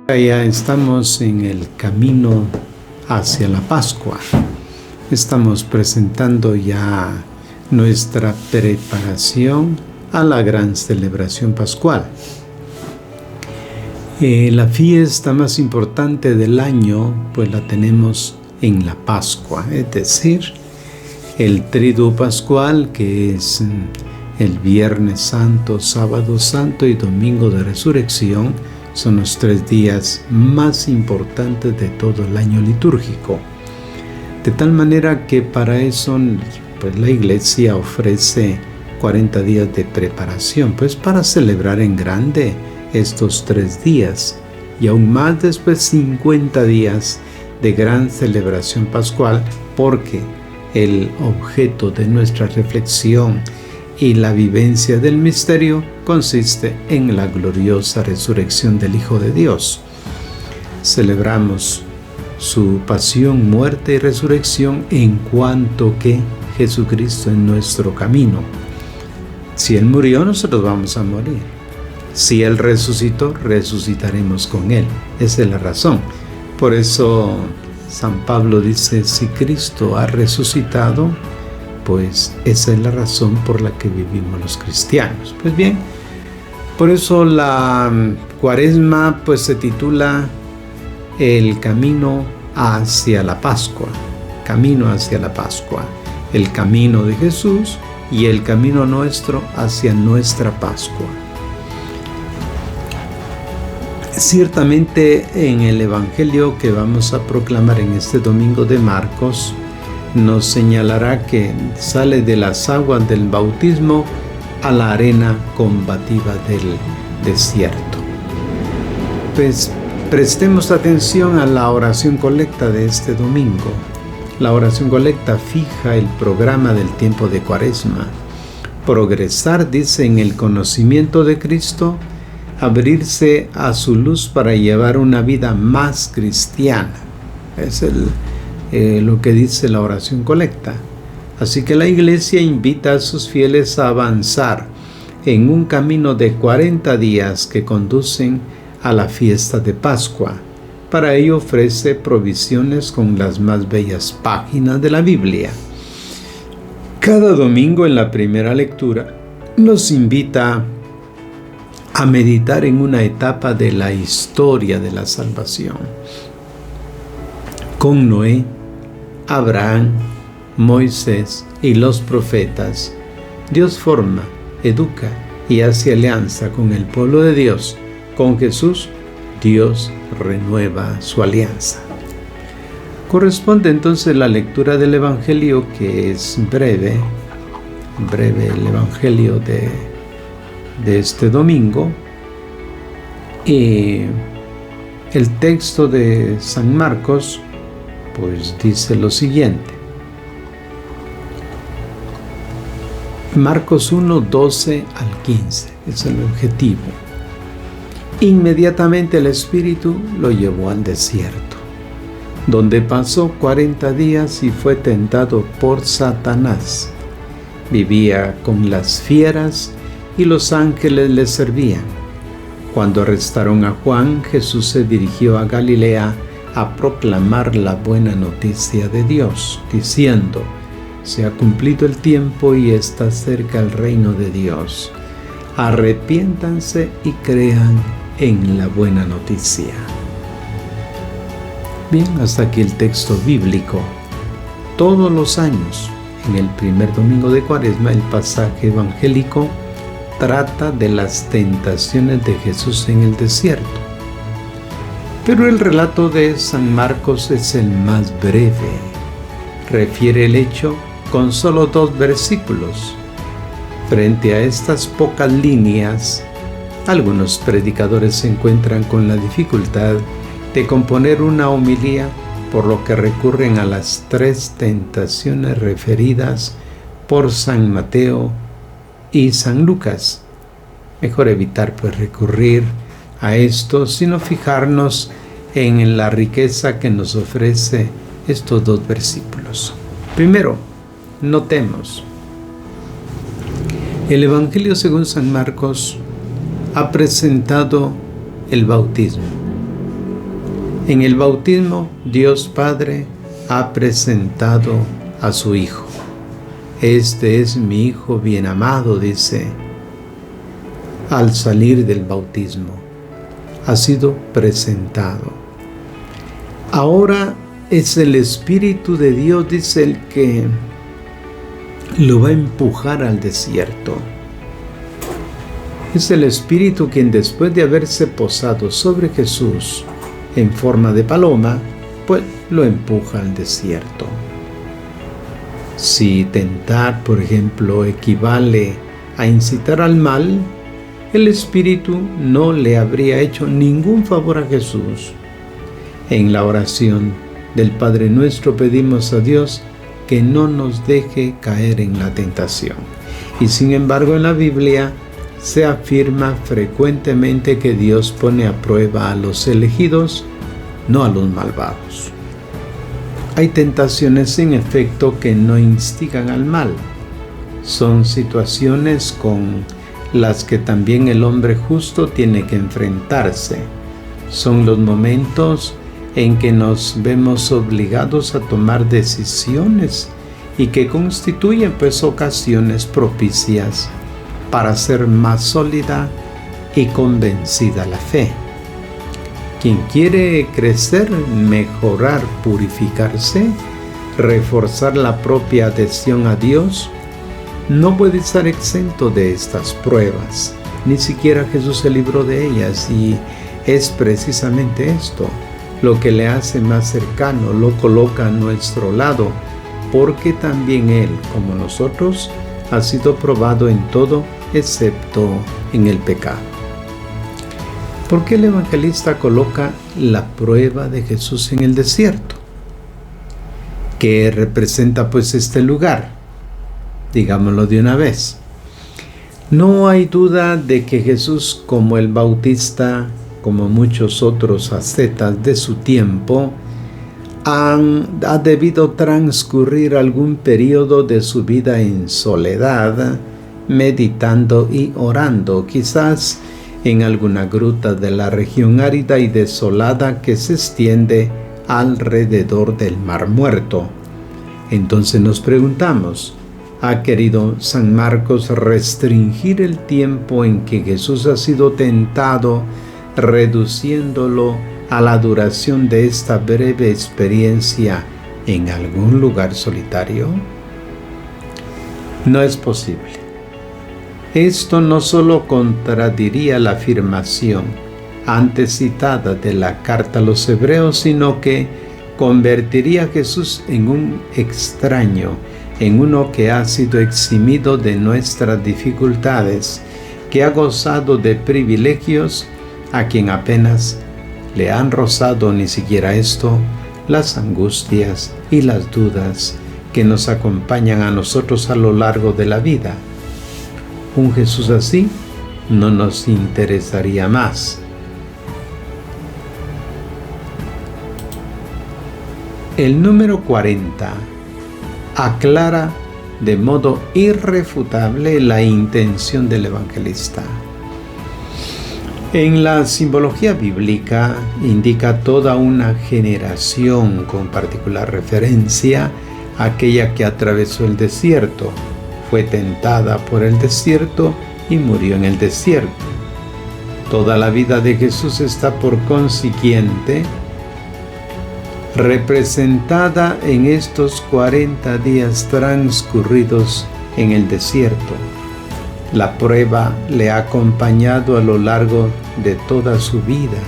Ya estamos en el camino hacia la Pascua. Estamos presentando ya nuestra preparación a la gran celebración pascual. La fiesta más importante del año, pues la tenemos en la Pascua, es decir, el Triduo Pascual, que es el Viernes Santo, Sábado Santo y Domingo de Resurrección. Son los 3 días más importantes de todo el año litúrgico. De tal manera que para eso, pues la Iglesia ofrece 40 días de preparación, pues para celebrar en grande estos 3 días y aún más después 50 días de gran celebración pascual, porque el objeto de nuestra reflexión y la vivencia del misterio consiste en la gloriosa resurrección del Hijo de Dios. Celebramos su pasión, muerte y resurrección en cuanto que Jesucristo es nuestro camino. Si Él murió, nosotros vamos a morir. Si Él resucitó, resucitaremos con Él. Esa es la razón. Por eso San Pablo dice, si Cristo ha resucitado, pues esa es la razón por la que vivimos los cristianos. Pues bien, por eso la Cuaresma pues se titula El camino hacia la Pascua. Camino hacia la Pascua. El camino de Jesús y el camino nuestro hacia nuestra Pascua. Ciertamente en el Evangelio que vamos a proclamar en este domingo de Marcos, nos señalará que sale de las aguas del bautismo a la arena combativa del desierto. Pues prestemos atención a la oración colecta de este domingo. La oración colecta fija el programa del tiempo de Cuaresma. Progresar, dice, en el conocimiento de Cristo, abrirse a su luz para llevar una vida más cristiana. Es lo que dice la oración colecta. Así que la Iglesia invita a sus fieles a avanzar en un camino de 40 días que conducen a la fiesta de Pascua. Para ello ofrece provisiones con las más bellas páginas de la Biblia. Cada domingo en la primera lectura nos invita a meditar en una etapa de la historia de la salvación. Con Noé, Abraham, Moisés y los profetas, Dios forma, educa y hace alianza con el pueblo de Dios. Con Jesús, Dios renueva su alianza. Corresponde entonces la lectura del Evangelio, que es breve el Evangelio de este domingo. Y el texto de San Marcos pues dice lo siguiente. Marcos 1, 12 al 15 es el objetivo. Inmediatamente el Espíritu lo llevó al desierto, donde pasó 40 días y fue tentado por Satanás. Vivía con las fieras y los ángeles le servían. Cuando arrestaron a Juan, Jesús se dirigió a Galilea a proclamar la buena noticia de Dios, diciendo: se ha cumplido el tiempo y está cerca el reino de Dios. Arrepiéntanse y crean en la buena noticia. Bien, hasta aquí el texto bíblico. Todos los años, en el primer domingo de Cuaresma, el pasaje evangélico trata de las tentaciones de Jesús en el desierto. Pero el relato de San Marcos es el más breve. Refiere el hecho con solo 2 versículos. Frente a estas pocas líneas, algunos predicadores se encuentran con la dificultad de componer una homilía, por lo que recurren a las 3 tentaciones referidas por San Mateo y San Lucas. Mejor evitar pues recurrir a esto, sino fijarnos en la riqueza que nos ofrece estos 2 versículos. Primero, notemos. El Evangelio según San Marcos ha presentado el bautismo. En el bautismo, Dios Padre ha presentado a su Hijo. Este es mi Hijo bien amado, dice, al salir del bautismo. Ha sido presentado. Ahora es el Espíritu de Dios, dice, el que lo va a empujar al desierto. Es el Espíritu quien, después de haberse posado sobre Jesús en forma de paloma, pues lo empuja al desierto. Si tentar, por ejemplo, equivale a incitar al mal, el Espíritu no le habría hecho ningún favor a Jesús. En la oración del Padre Nuestro pedimos a Dios que no nos deje caer en la tentación. Y sin embargo, en la Biblia se afirma frecuentemente que Dios pone a prueba a los elegidos, no a los malvados. Hay tentaciones, en efecto, que no instigan al mal. Son situaciones con las que también el hombre justo tiene que enfrentarse. Son los momentos en que nos vemos obligados a tomar decisiones y que constituyen pues ocasiones propicias para hacer más sólida y convencida la fe. Quien quiere crecer, mejorar, purificarse, reforzar la propia adhesión a Dios, no puede estar exento de estas pruebas. Ni siquiera Jesús se libró de ellas, y es precisamente esto lo que le hace más cercano, lo coloca a nuestro lado, porque también Él, como nosotros, ha sido probado en todo excepto en el pecado. ¿Por qué el evangelista coloca la prueba de Jesús en el desierto? ¿Qué representa pues este lugar? Digámoslo de una vez. No hay duda de que Jesús, como el Bautista, como muchos otros ascetas de su tiempo, ha debido transcurrir algún periodo de su vida en soledad, meditando y orando, quizás en alguna gruta de la región árida y desolada que se extiende alrededor del Mar Muerto. Entonces nos preguntamos, ¿ha querido San Marcos restringir el tiempo en que Jesús ha sido tentado, reduciéndolo a la duración de esta breve experiencia en algún lugar solitario? No es posible. Esto no solo contradiría la afirmación antes citada de la carta a los Hebreos, sino que convertiría a Jesús en un extraño, en uno que ha sido eximido de nuestras dificultades, que ha gozado de privilegios a quien apenas le han rozado, ni siquiera esto, las angustias y las dudas que nos acompañan a nosotros a lo largo de la vida. Un Jesús así no nos interesaría más. El número 40 aclara de modo irrefutable la intención del evangelista. En la simbología bíblica indica toda una generación, con particular referencia a aquella que atravesó el desierto, fue tentada por el desierto y murió en el desierto. Toda la vida de Jesús está por consiguiente representada en estos 40 días transcurridos en el desierto. La prueba le ha acompañado a lo largo de toda su vida.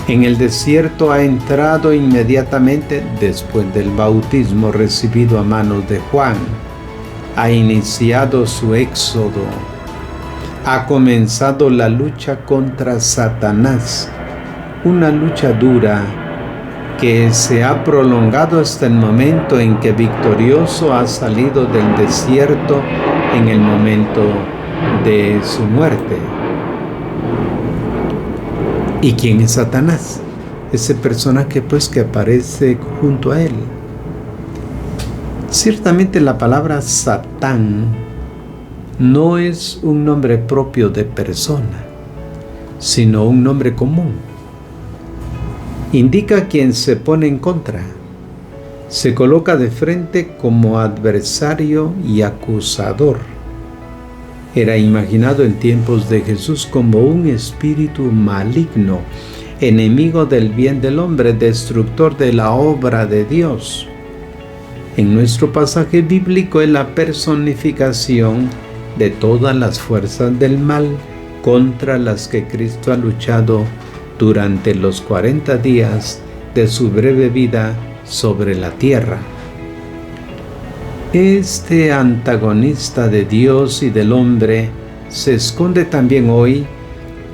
En el desierto ha entrado inmediatamente después del bautismo recibido a manos de Juan. Ha iniciado su éxodo. Ha comenzado la lucha contra Satanás, una lucha dura que se ha prolongado hasta el momento en que victorioso ha salido del desierto en el momento de su muerte. ¿Y quién es Satanás? Ese personaje que aparece junto a él. Ciertamente la palabra Satán no es un nombre propio de persona, sino un nombre común. indica a quien se pone en contra. Se coloca de frente como adversario y acusador. Era imaginado en tiempos de Jesús como un espíritu maligno, enemigo del bien del hombre, destructor de la obra de Dios. En nuestro pasaje bíblico es la personificación de todas las fuerzas del mal contra las que Cristo ha luchado durante los 40 días de su breve vida sobre la tierra. Este antagonista de Dios y del hombre se esconde también hoy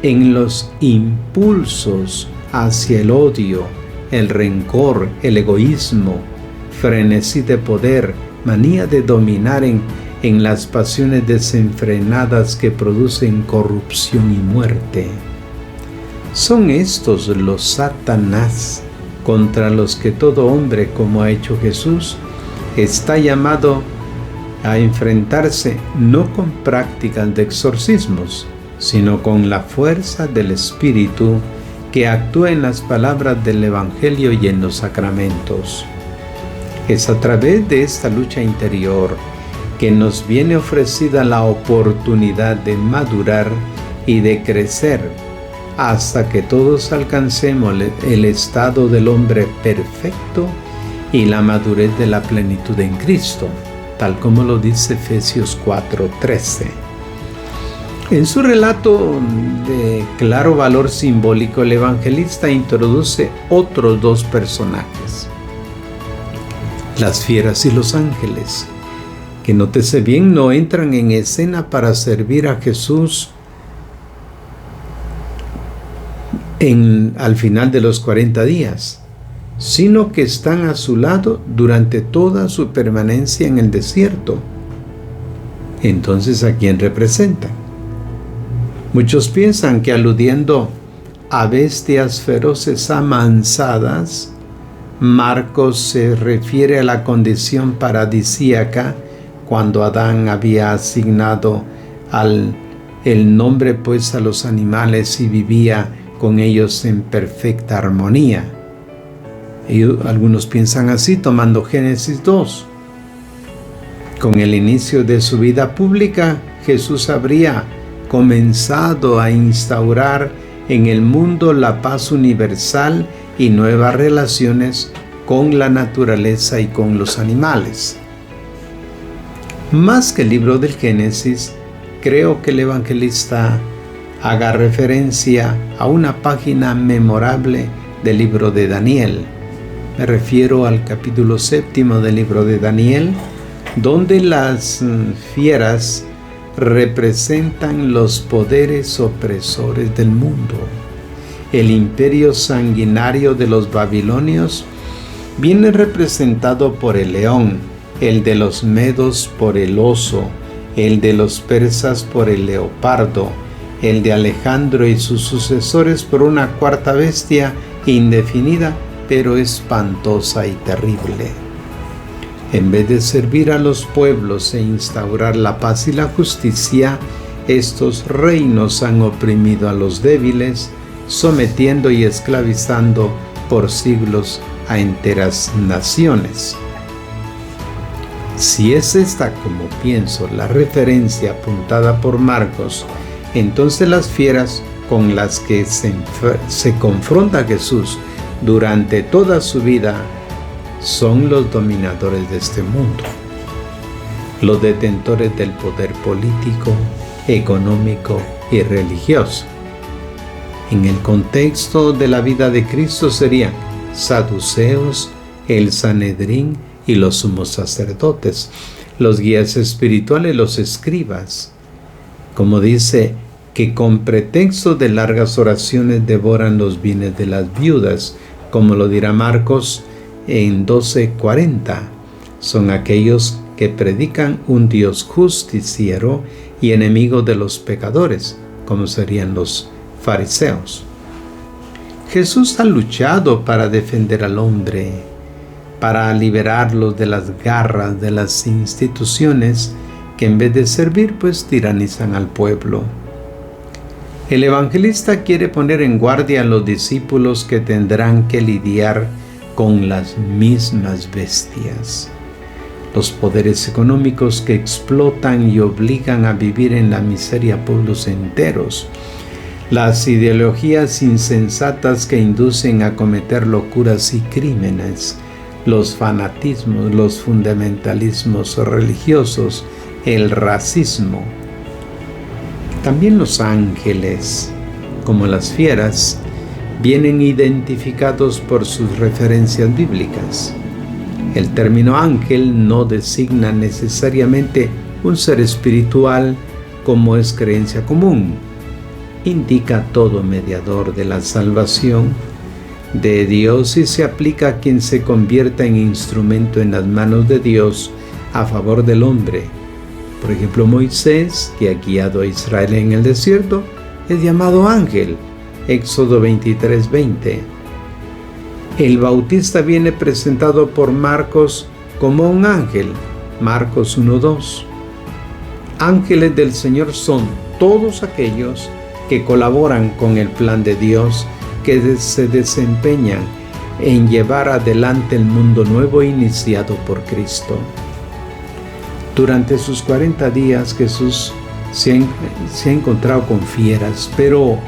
en los impulsos hacia el odio, el rencor, el egoísmo, frenesí de poder, manía de dominar en las pasiones desenfrenadas que producen corrupción y muerte. Son estos los Satanás contra los que todo hombre, como ha hecho Jesús, está llamado a enfrentarse no con prácticas de exorcismos, sino con la fuerza del Espíritu que actúa en las palabras del Evangelio y en los sacramentos. Es a través de esta lucha interior que nos viene ofrecida la oportunidad de madurar y de crecer hasta que todos alcancemos el estado del hombre perfecto y la madurez de la plenitud en Cristo, tal como lo dice Efesios 4:13. En su relato de claro valor simbólico, el evangelista introduce otros dos personajes, las fieras y los ángeles, que nótese bien, no entran en escena para servir a Jesús al final de los 40 días, sino que están a su lado durante toda su permanencia en el desierto. Entonces, ¿a quién representa? Muchos piensan que aludiendo a bestias feroces amansadas, Marcos se refiere a la condición paradisíaca cuando Adán había asignado el nombre pues a los animales y vivía con ellos en perfecta armonía. Y algunos piensan así, tomando Génesis 2. Con el inicio de su vida pública, Jesús habría comenzado a instaurar en el mundo la paz universal y nuevas relaciones con la naturaleza y con los animales. Más que el libro del Génesis, creo que el evangelista haga referencia a una página memorable del libro de Daniel. Me refiero al capítulo 7 del libro de Daniel, donde las fieras representan los poderes opresores del mundo. El imperio sanguinario de los babilonios viene representado por el león, el de los medos por el oso, el de los persas por el leopardo, el de Alejandro y sus sucesores por una cuarta bestia indefinida, pero espantosa y terrible. En vez de servir a los pueblos e instaurar la paz y la justicia, estos reinos han oprimido a los débiles, sometiendo y esclavizando por siglos a enteras naciones. Si es esta, como pienso, la referencia apuntada por Marcos, entonces las fieras con las que se confronta Jesús durante toda su vida son los dominadores de este mundo, los detentores del poder político, económico y religioso. En el contexto de la vida de Cristo serían saduceos, el Sanedrín y los sumos sacerdotes, los guías espirituales, los escribas. Como dice, que con pretexto de largas oraciones devoran los bienes de las viudas, como lo dirá Marcos en 12:40. Son aquellos que predican un Dios justiciero y enemigo de los pecadores, como serían los fariseos. Jesús ha luchado para defender al hombre, para liberarlos de las garras de las instituciones que en vez de servir, pues tiranizan al pueblo. El evangelista quiere poner en guardia a los discípulos que tendrán que lidiar con las mismas bestias. Los poderes económicos que explotan y obligan a vivir en la miseria pueblos enteros. Las ideologías insensatas que inducen a cometer locuras y crímenes. Los fanatismos, los fundamentalismos religiosos, el racismo. También los ángeles, como las fieras, vienen identificados por sus referencias bíblicas. El término ángel no designa necesariamente un ser espiritual como es creencia común. Indica todo mediador de la salvación de Dios y se aplica a quien se convierta en instrumento en las manos de Dios a favor del hombre. Por ejemplo, Moisés, que ha guiado a Israel en el desierto, es llamado ángel. Éxodo 23:20. El Bautista viene presentado por Marcos como un ángel. Marcos 1:2. Ángeles del Señor son todos aquellos que colaboran con el plan de Dios, que se desempeñan en llevar adelante el mundo nuevo iniciado por Cristo. Durante sus 40 días Jesús se ha encontrado con fieras, pero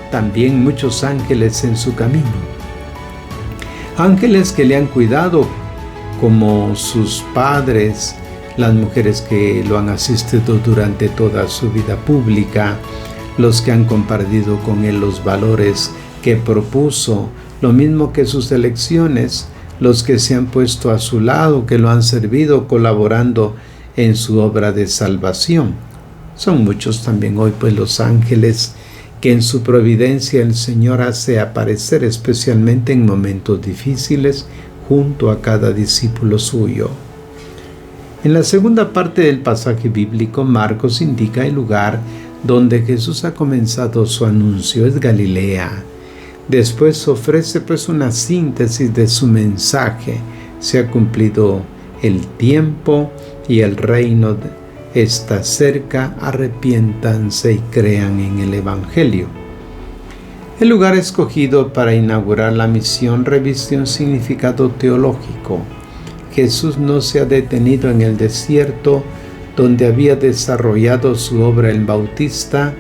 también muchos ángeles en su camino. Ángeles que le han cuidado, como sus padres, las mujeres que lo han asistido durante toda su vida pública, los que han compartido con él los valores que propuso, lo mismo que sus elecciones, los que se han puesto a su lado, que lo han servido colaborando en su obra de salvación. Son muchos también hoy pues los ángeles que en su providencia el Señor hace aparecer especialmente en momentos difíciles junto a cada discípulo suyo. En la segunda parte del pasaje bíblico, Marcos indica el lugar donde Jesús ha comenzado su anuncio, es Galilea. Después ofrece pues una síntesis de su mensaje. Se ha cumplido el tiempo y el reino está cerca, arrepiéntanse y crean en el Evangelio. El lugar escogido para inaugurar la misión reviste un significado teológico. Jesús no se ha detenido en el desierto donde había desarrollado su obra el Bautista,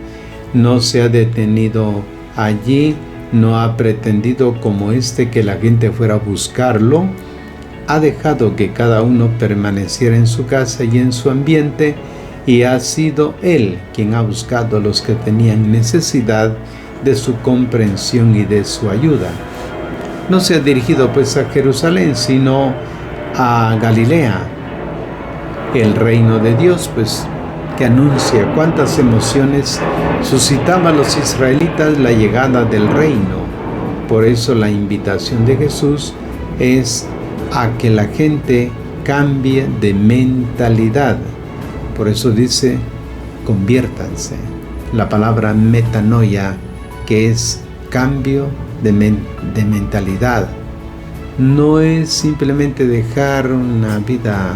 no se ha detenido allí, no ha pretendido como que la gente fuera a buscarlo, ha dejado que cada uno permaneciera en su casa y en su ambiente, y ha sido Él quien ha buscado a los que tenían necesidad de su comprensión y de su ayuda. No se ha dirigido pues a Jerusalén, sino a Galilea, el reino de Dios, pues que anuncia cuántas emociones suscitaba a los israelitas la llegada del reino. Por eso la invitación de Jesús es a que la gente cambie de mentalidad. Por eso dice, conviértanse. La palabra metanoia, que es cambio de mentalidad. No es simplemente dejar una vida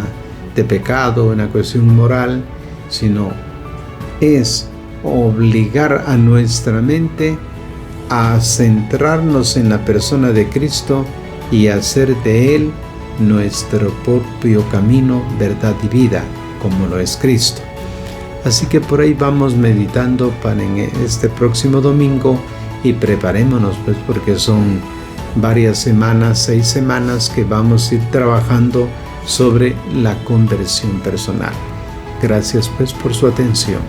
de pecado, una cuestión moral, sino es obligar a nuestra mente a centrarnos en la persona de Cristo y hacer de Él nuestro propio camino, verdad y vida, como lo es Cristo. Así que por ahí vamos meditando para este próximo domingo y preparémonos pues porque son varias semanas, 6 semanas que vamos a ir trabajando sobre la conversión personal. Gracias pues por su atención.